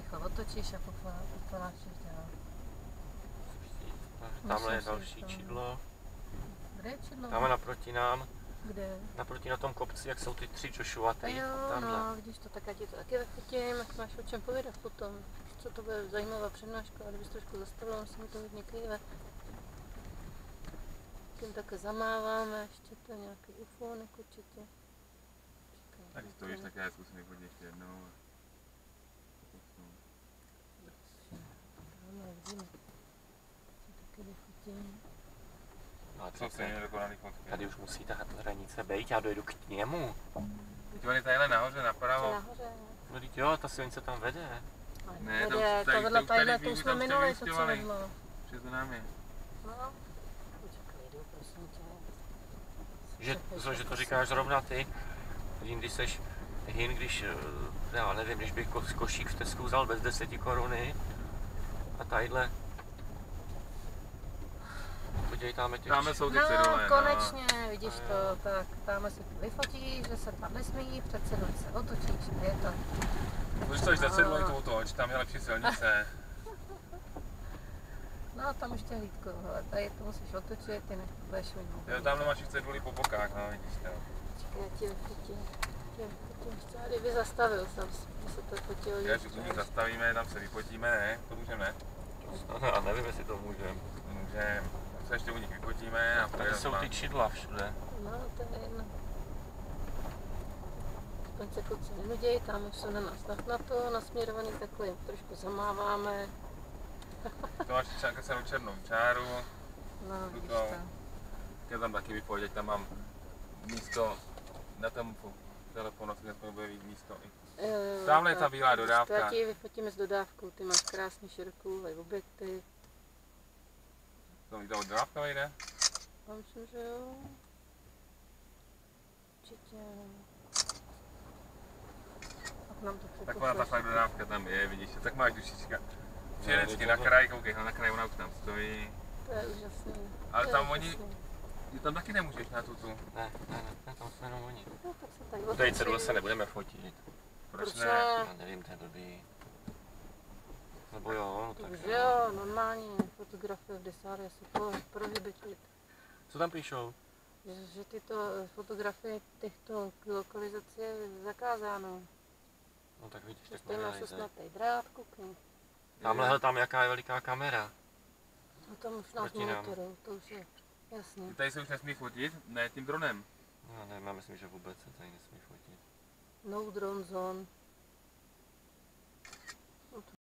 rychle otočíš a poponášíš dál. Tamhle je další čidlo. Kde je čidlo? Tamhle naproti nám. Kde? Naproti na tom kopci, jak jsou ty 3 Joshuaty. Jo, Tamhle. no, vidíš to, tak já ti to taky vyfotím, jak máš o čem povědat potom. Co to bude zajímavá přednáška, ale kdybys trošku zastavila, musím to hodně kýve. Tím také zamáváme, ještě to nějaký ufónek určitě. Tak stojíš, tak já zkusím vyfotit ještě jednou. Vidíme. To taky vyfotím. Ale Co se nedokonaný fotky? tady už musí ta hranice být, já dojdu k němu. Teď on je tadyhle nahoře, napravo. Nahoře, ne? No teď jo, ta silnice tam vede. Ne, to vedle tadyhle, to jsme minuli, to co vedlo. Před námi. No. Počkej, jdu, prosím tě. Že to říkáš zrovna ty, jindy seš hin, když, já nevím, když bych košík v Tesku vzal bez 10 koruny a tadyhle. Podívej, Tamhle jsou ty cedule, konečně, vidíš to, tak tamhle si to vyfotíš, že se tam nesmí, před cedulí se otočíš a je to. Když stojíš za cedulí, to otoč, tam je lepší silnice. No tam ještě hlídko, hele, tady to musíš otočit, jinak to budeš vinou. Jo, tamhle máš cedulí po bokách, no vidíš to. Počkej, já ti vyfotím ještě, a kdyby zastavil jsem se to fotilo. Když u nich zastavíme, tam se vyfotíme, ne? To můžeme, ne? A nevím, jestli to můžeme. Můžeme. Se ještě u nich vyfotíme a tady jsou ty čidla všude. No, to je jedno. Aspoň se kluci nenudějí, tam už jsou na nás nasměrovaný, takhle jim trošku zamáváme. To máš celou černou čáru. No, vidíš to. Já tam taky vyfotit, tam mám místo na tom telefonu, kde to bude mít místo. Tamhle je ta bílá dodávka. Já ti vyfotíme s dodávkou, ty máš krásně širokou objektiv. To mi ta dodávka vejde? Já myslím, že jo. Určitě. Tak nám to přepošleš. Taková ta fakt dodávka tam je, vidíš, tak máš dušička. Vždycky na kraj, koukej, na kraj ona už tam stojí. To je úžasný. Ale tam oni, tam taky nemůžeš na tu. Ne, tam jsou jenom oni. No, tak se tady Tady cedule se nebudeme fotit. Proč ne? Já nevím, to je blbý. Nebo jo, tak takže jo, normálně fotografie v desáře se prohibitit. Co tam píšou? Že tyto fotografie těchto lokalizací je zakázáno. No tak vidíš, tak tady máš osnatý drát, koukni. Tamhle tam jaká je veliká kamera. No tam už nás monitorou, to už je jasný. Tady se už nesmí fotit? Ne, tím dronem. No nevím, já myslím, že vůbec se tady nesmí fotit. No drone zone.